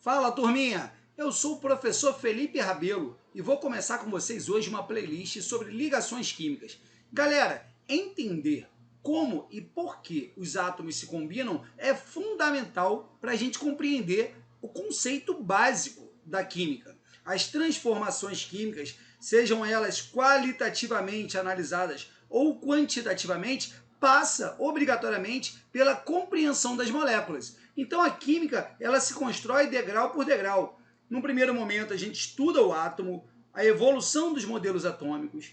Fala, turminha! Eu sou o professor Felipe Rabelo e vou começar com vocês hoje uma playlist sobre ligações químicas. Galera, entender como e por que os átomos se combinam é fundamental para a gente compreender o conceito básico da química. As transformações químicas, sejam elas qualitativamente analisadas ou quantitativamente, passa obrigatoriamente pela compreensão das moléculas. Então a química ela se constrói degrau por degrau. Num primeiro momento a gente estuda o átomo, a evolução dos modelos atômicos.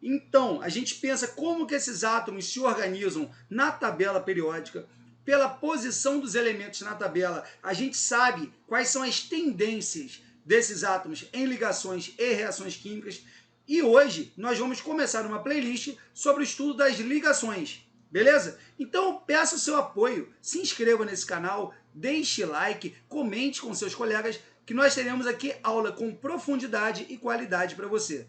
Então a gente pensa como que esses átomos se organizam na tabela periódica. Pela posição dos elementos na tabela, a gente sabe quais são as tendências desses átomos em ligações e reações químicas. E hoje nós vamos começar uma playlist sobre o estudo das ligações, beleza? Então eu peço o seu apoio, se inscreva nesse canal, deixe like, comente com seus colegas, que nós teremos aqui aula com profundidade e qualidade para você.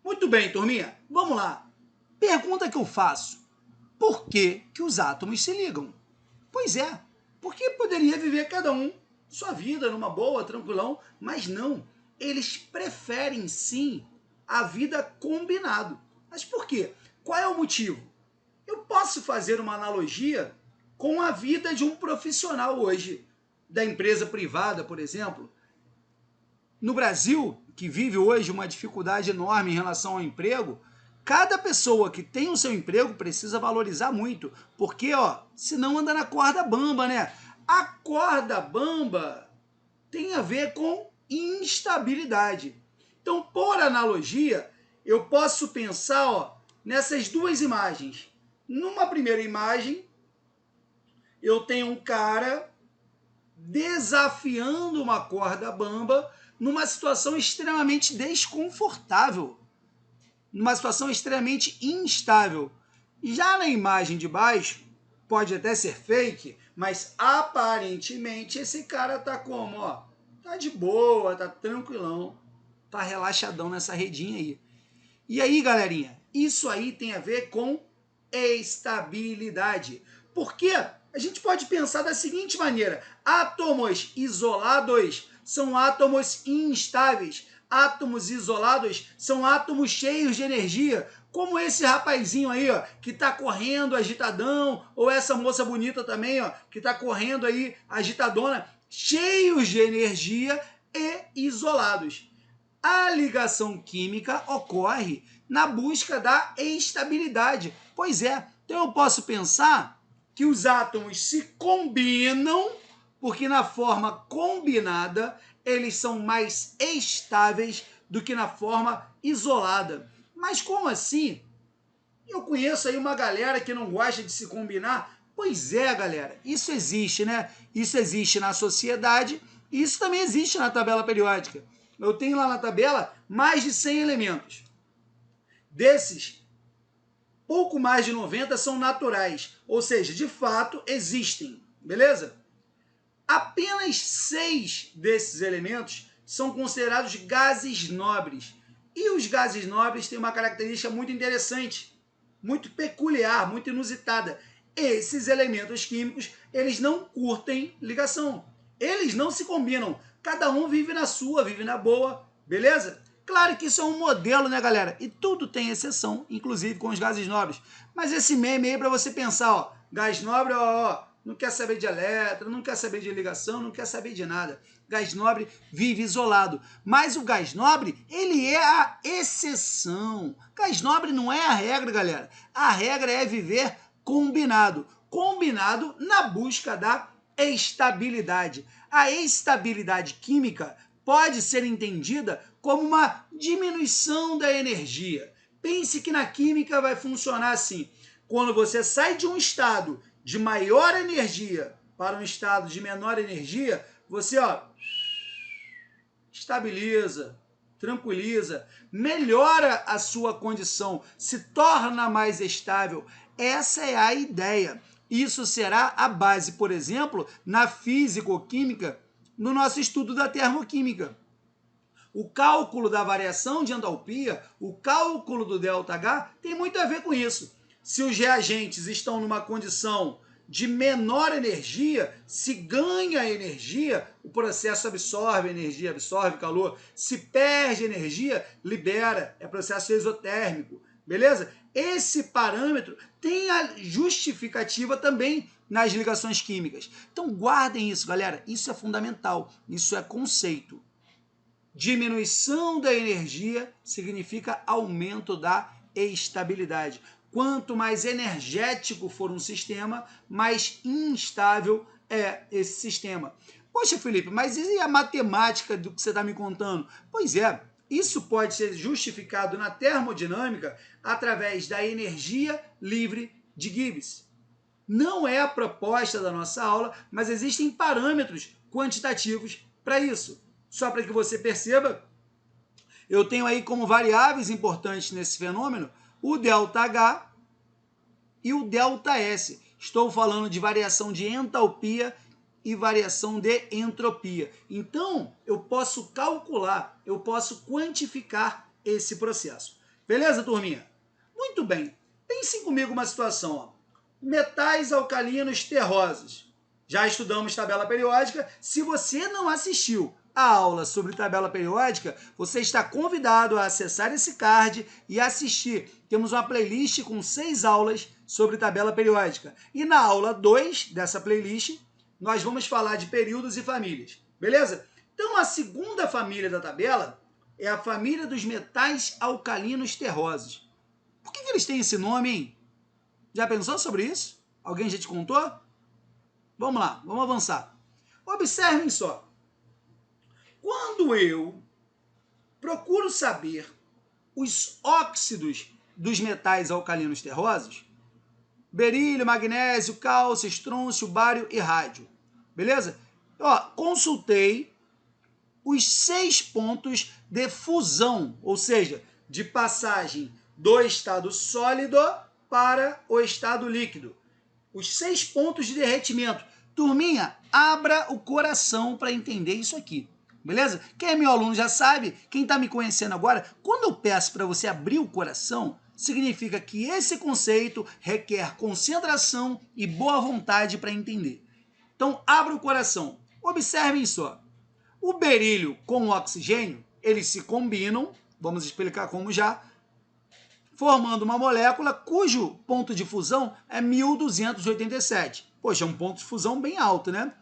Muito bem, turminha, vamos lá. Pergunta que eu faço: por que os átomos se ligam? Pois é, porque poderia viver cada um sua vida numa boa, tranquilão, mas não. Eles preferem sim a vida combinado. Mas por quê? Qual é o motivo? Eu posso fazer uma analogia com a vida de um profissional hoje, da empresa privada, por exemplo. No Brasil, que vive hoje uma dificuldade enorme em relação ao emprego, cada pessoa que tem o seu emprego precisa valorizar muito, porque, senão anda na corda bamba, né? A corda bamba tem a ver com instabilidade. Então, por analogia, eu posso pensar, nessas duas imagens. Numa primeira imagem, eu tenho um cara desafiando uma corda bamba numa situação extremamente desconfortável, numa situação extremamente instável. Já na imagem de baixo, pode até ser fake, mas aparentemente esse cara tá como? Tá de boa, tá tranquilão, tá relaxadão nessa redinha aí. E aí, galerinha, isso aí tem a ver com estabilidade. Porque a gente pode pensar da seguinte maneira: átomos isolados são átomos instáveis. Átomos isolados são átomos cheios de energia, como esse rapazinho aí, que tá correndo agitadão, ou essa moça bonita também, que tá correndo aí agitadona, cheios de energia e isolados. A ligação química ocorre na busca da estabilidade. Pois é, então eu posso pensar que os átomos se combinam, porque na forma combinada eles são mais estáveis do que na forma isolada. Mas como assim? Eu conheço aí uma galera que não gosta de se combinar. Pois é, galera, isso existe, né? Isso existe na sociedade e isso também existe na tabela periódica. Eu tenho lá na tabela mais de 100 elementos. Desses, pouco mais de 90 são naturais, ou seja, de fato existem, beleza? Apenas 6 desses elementos são considerados gases nobres. E os gases nobres têm uma característica muito interessante, muito peculiar, muito inusitada. Esses elementos químicos, eles não curtem ligação. Eles não se combinam. Cada um vive na sua, vive na boa, beleza? Claro que isso é um modelo, né, galera? E tudo tem exceção, inclusive com os gases nobres. Mas esse meme aí para você pensar, gás nobre, não quer saber de elétron, não quer saber de ligação, não quer saber de nada. Gás nobre vive isolado. Mas o gás nobre, ele é a exceção. Gás nobre não é a regra, galera. A regra é viver combinado. Combinado na busca da estabilidade. A estabilidade química pode ser entendida como uma diminuição da energia. Pense que na química vai funcionar assim. Quando você sai de um estado de maior energia para um estado de menor energia, você estabiliza, tranquiliza, melhora a sua condição, se torna mais estável. Essa é a ideia. Isso será a base, por exemplo, na físico-química, no nosso estudo da termoquímica. O cálculo da variação de entalpia, o cálculo do ΔH, tem muito a ver com isso. Se os reagentes estão numa condição de menor energia, se ganha energia, o processo absorve energia, absorve calor. Se perde energia, libera, é processo exotérmico, beleza? Esse parâmetro tem a justificativa também nas ligações químicas. Então guardem isso, galera, isso é fundamental, isso é conceito. Diminuição da energia significa aumento da estabilidade. Quanto mais energético for um sistema, mais instável é esse sistema. Poxa, Felipe, mas e a matemática do que você está me contando? Pois é, isso pode ser justificado na termodinâmica através da energia livre de Gibbs. Não é a proposta da nossa aula, mas existem parâmetros quantitativos para isso. Só para que você perceba, eu tenho aí como variáveis importantes nesse fenômeno o ΔH e o ΔS. Estou falando de variação de entalpia e variação de entropia. Então, eu posso calcular, eu posso quantificar esse processo. Beleza, turminha? Muito bem. Pensem comigo uma situação. Ó. Metais alcalinos terrosos. Já estudamos tabela periódica. Se você não assistiu a aula sobre tabela periódica, você está convidado a acessar esse card e assistir. Temos uma playlist com 6 aulas sobre tabela periódica. E na aula 2 dessa playlist, nós vamos falar de períodos e famílias. Beleza? Então, a segunda família da tabela é a família dos metais alcalinos terrosos. Por que eles têm esse nome, hein? Já pensou sobre isso? Alguém já te contou? Vamos lá, vamos avançar. Observem só. Quando eu procuro saber os óxidos dos metais alcalinos terrosos, berílio, magnésio, cálcio, estrôncio, bário e rádio, beleza? Ó, consultei os 6 pontos de fusão, ou seja, de passagem do estado sólido para o estado líquido. Os 6 pontos de derretimento. Turminha, abra o coração para entender isso aqui. Beleza? Quem é meu aluno já sabe, quem está me conhecendo agora, quando eu peço para você abrir o coração, significa que esse conceito requer concentração e boa vontade para entender. Então, abra o coração. Observem só. O berílio com o oxigênio, eles se combinam, vamos explicar como já, formando uma molécula cujo ponto de fusão é 1287. Poxa, é um ponto de fusão bem alto, né?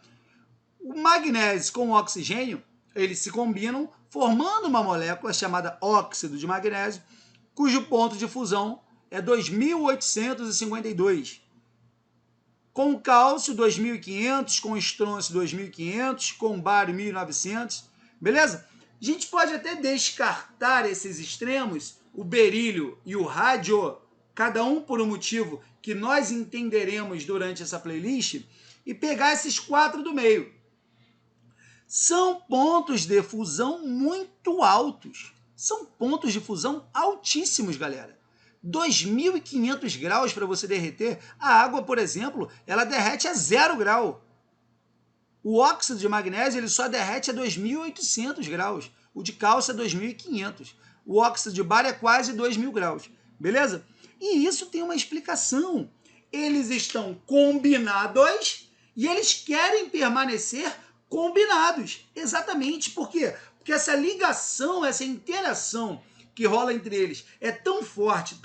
O magnésio com o oxigênio, eles se combinam, formando uma molécula chamada óxido de magnésio, cujo ponto de fusão é 2852. Com o cálcio, 2500, com o estrôncio, 2500, com o bário, 1900, beleza? A gente pode até descartar esses extremos, o berílio e o rádio, cada um por um motivo que nós entenderemos durante essa playlist, e pegar esses 4 do meio. São pontos de fusão muito altos. São pontos de fusão altíssimos, galera. 2.500 graus para você derreter. A água, por exemplo, ela derrete a 0 grau. O óxido de magnésio ele só derrete a 2.800 graus. O de cálcio é 2.500. O óxido de bário é quase 2.000 graus. Beleza? E isso tem uma explicação. Eles estão combinados e eles querem permanecer combinados. Exatamente. Por quê? Porque essa ligação, essa interação que rola entre eles é tão forte,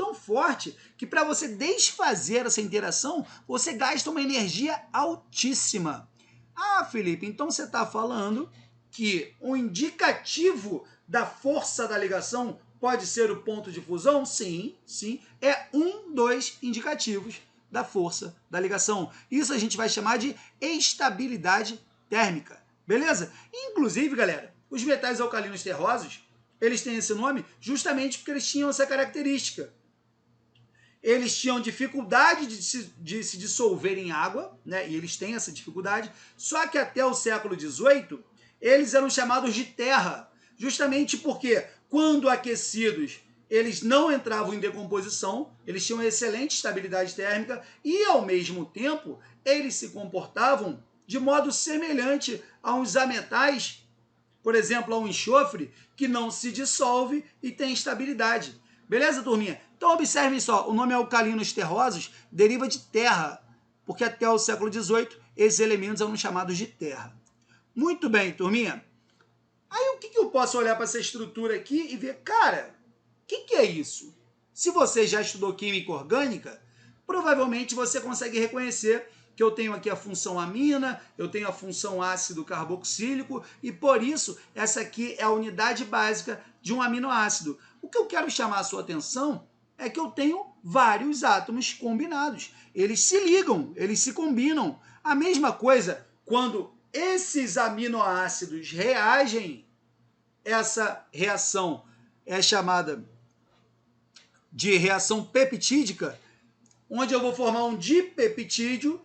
que para você desfazer essa interação, você gasta uma energia altíssima. Ah, Felipe, então você está falando que o indicativo da força da ligação pode ser o ponto de fusão? Sim, sim. É um dos indicativos da força da ligação. Isso a gente vai chamar de estabilidade térmica. Beleza? Inclusive, galera, os metais alcalinos terrosos, eles têm esse nome justamente porque eles tinham essa característica. Eles tinham dificuldade de se dissolver em água, né? E eles têm essa dificuldade. Só que até o século XVIII, eles eram chamados de terra, justamente porque, quando aquecidos, eles não entravam em decomposição, eles tinham excelente estabilidade térmica e, ao mesmo tempo, eles se comportavam de modo semelhante a uns ametais, por exemplo, ao enxofre, que não se dissolve e tem estabilidade. Beleza, turminha? Então observem só, o nome alcalinos terrosos deriva de terra, porque até o século XVIII esses elementos eram chamados de terra. Muito bem, turminha. Aí o que eu posso olhar para essa estrutura aqui e ver, cara, o que é isso? Se você já estudou química orgânica, provavelmente você consegue reconhecer que eu tenho aqui a função amina, eu tenho a função ácido carboxílico, e por isso essa aqui é a unidade básica de um aminoácido. O que eu quero chamar a sua atenção é que eu tenho vários átomos combinados. Eles se ligam, eles se combinam. A mesma coisa quando esses aminoácidos reagem, essa reação é chamada de reação peptídica, onde eu vou formar um dipeptídeo,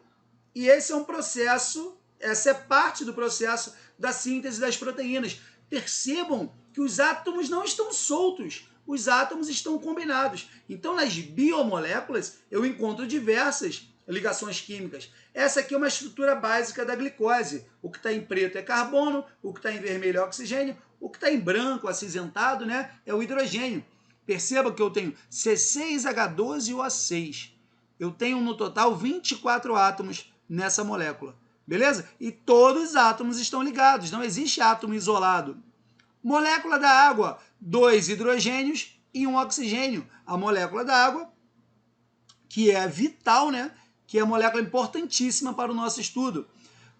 e esse é um processo, essa é parte do processo da síntese das proteínas. Percebam que os átomos não estão soltos, os átomos estão combinados. Então, nas biomoléculas, eu encontro diversas ligações químicas. Essa aqui é uma estrutura básica da glicose. O que está em preto é carbono, o que está em vermelho é oxigênio, o que está em branco, acinzentado, né, é o hidrogênio. Perceba que eu tenho C6H12 e OH6. Eu tenho no total 24 átomos nessa molécula, beleza? E todos os átomos estão ligados, não existe átomo isolado. Molécula da água, 2 hidrogênios e 1 oxigênio. A molécula da água, que é vital, né? Que é a molécula importantíssima para o nosso estudo.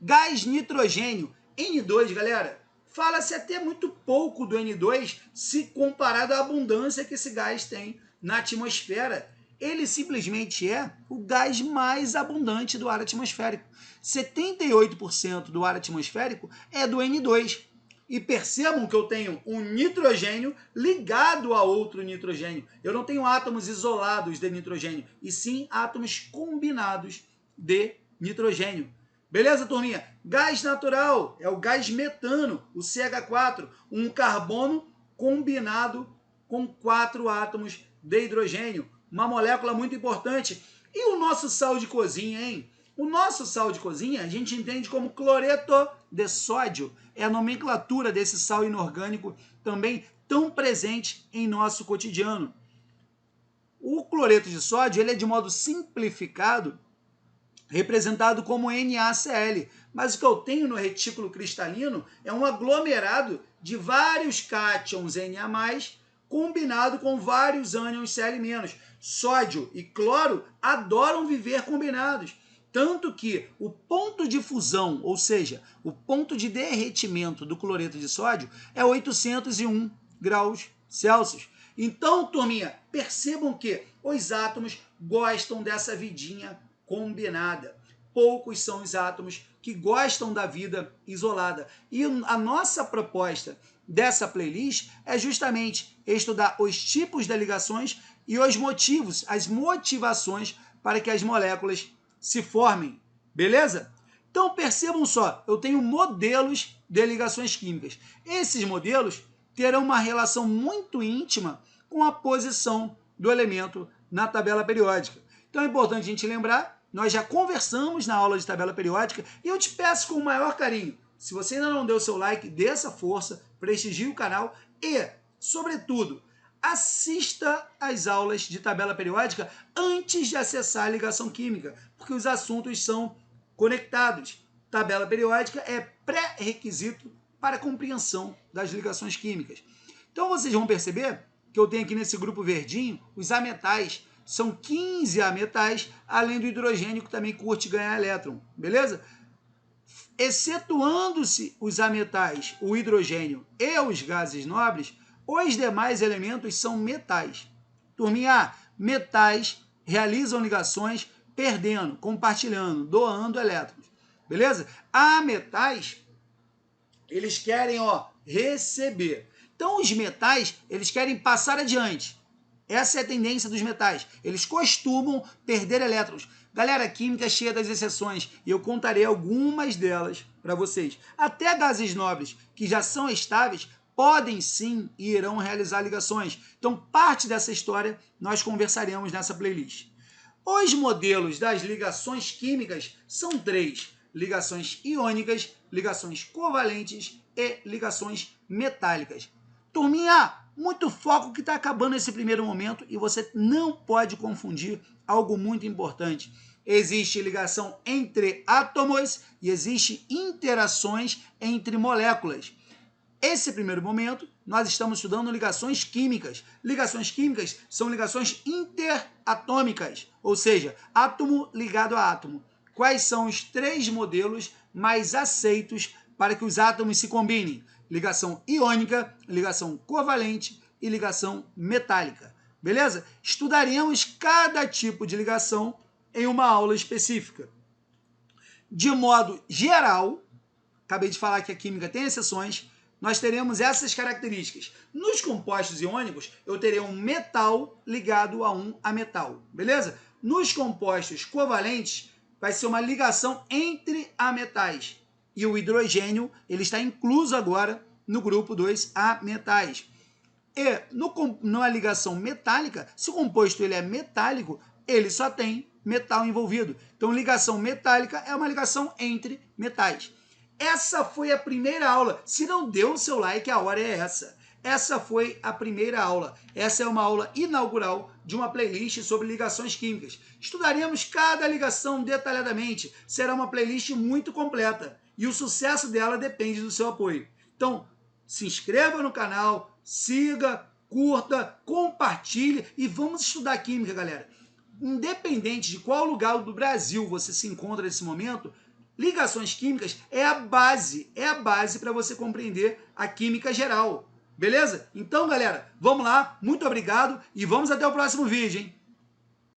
Gás nitrogênio, N2, galera. Fala-se até muito pouco do N2 se comparado à abundância que esse gás tem na atmosfera. Ele simplesmente é o gás mais abundante do ar atmosférico. 78% do ar atmosférico é do N2. E percebam que eu tenho um nitrogênio ligado a outro nitrogênio. Eu não tenho átomos isolados de nitrogênio, e sim átomos combinados de nitrogênio. Beleza, turminha? Gás natural é o gás metano, o CH4, um carbono combinado com 4 átomos de hidrogênio. Uma molécula muito importante. E o nosso sal de cozinha, hein? O nosso sal de cozinha a gente entende como cloreto de sódio. É a nomenclatura desse sal inorgânico também tão presente em nosso cotidiano. O cloreto de sódio ele é de modo simplificado representado como NaCl, mas o que eu tenho no retículo cristalino é um aglomerado de vários cátions Na+, combinado com vários ânions Cl-. Sódio e cloro adoram viver combinados, tanto que o ponto de fusão, ou seja, o ponto de derretimento do cloreto de sódio é 801 graus Celsius. Então, turminha, percebam que os átomos gostam dessa vidinha combinada. Poucos são os átomos que gostam da vida isolada. E a nossa proposta dessa playlist é justamente estudar os tipos de ligações e os motivos, as motivações para que as moléculas se formem. Beleza? Então percebam só, eu tenho modelos de ligações químicas. Esses modelos terão uma relação muito íntima com a posição do elemento na tabela periódica. Então é importante a gente lembrar, nós já conversamos na aula de tabela periódica e eu te peço com o maior carinho, se você ainda não deu seu like, dê essa força, prestigie o canal e, sobretudo, assista às aulas de tabela periódica antes de acessar a ligação química, porque os assuntos são conectados. Tabela periódica é pré-requisito para a compreensão das ligações químicas. Então vocês vão perceber que eu tenho aqui nesse grupo verdinho os ametais. São 15 ametais, além do hidrogênio que também curte ganhar elétron, beleza? Excetuando-se os ametais, o hidrogênio e os gases nobres, os demais elementos são metais. Turminha, metais realizam ligações perdendo, compartilhando, doando elétrons, beleza? Ametais, eles querem receber. Então, os metais, eles querem passar adiante. Essa é a tendência dos metais. Eles costumam perder elétrons. Galera, a química é cheia das exceções e eu contarei algumas delas para vocês. Até gases nobres, que já são estáveis, podem sim e irão realizar ligações. Então, parte dessa história nós conversaremos nessa playlist. Os modelos das ligações químicas são 3. ligações iônicas, ligações covalentes e ligações metálicas. Turminha, muito foco que está acabando esse primeiro momento e você não pode confundir algo muito importante. Existe ligação entre átomos e existe interações entre moléculas. Esse primeiro momento, nós estamos estudando ligações químicas. Ligações químicas são ligações interatômicas, ou seja, átomo ligado a átomo. Quais são os 3 modelos mais aceitos para que os átomos se combinem? Ligação iônica, ligação covalente e ligação metálica. Beleza? Estudaremos cada tipo de ligação em uma aula específica. De modo geral, acabei de falar que a química tem exceções, nós teremos essas características. Nos compostos iônicos, eu terei um metal ligado a um ametal, beleza? Nos compostos covalentes, vai ser uma ligação entre ametais. E o hidrogênio, ele está incluso agora no grupo dos ametais. E numa ligação metálica, se o composto ele é metálico, ele só tem metal envolvido. Então, ligação metálica é uma ligação entre metais. Essa foi a primeira aula. Se não deu o seu like, a hora é essa. Essa foi a primeira aula. Essa é uma aula inaugural de uma playlist sobre ligações químicas. Estudaremos cada ligação detalhadamente. Será uma playlist muito completa. E o sucesso dela depende do seu apoio. Então, se inscreva no canal, siga, curta, compartilhe e vamos estudar química, galera. Independente de qual lugar do Brasil você se encontra nesse momento, ligações químicas é a base para você compreender a química geral. Beleza? Então, galera, vamos lá, muito obrigado e vamos até o próximo vídeo, hein?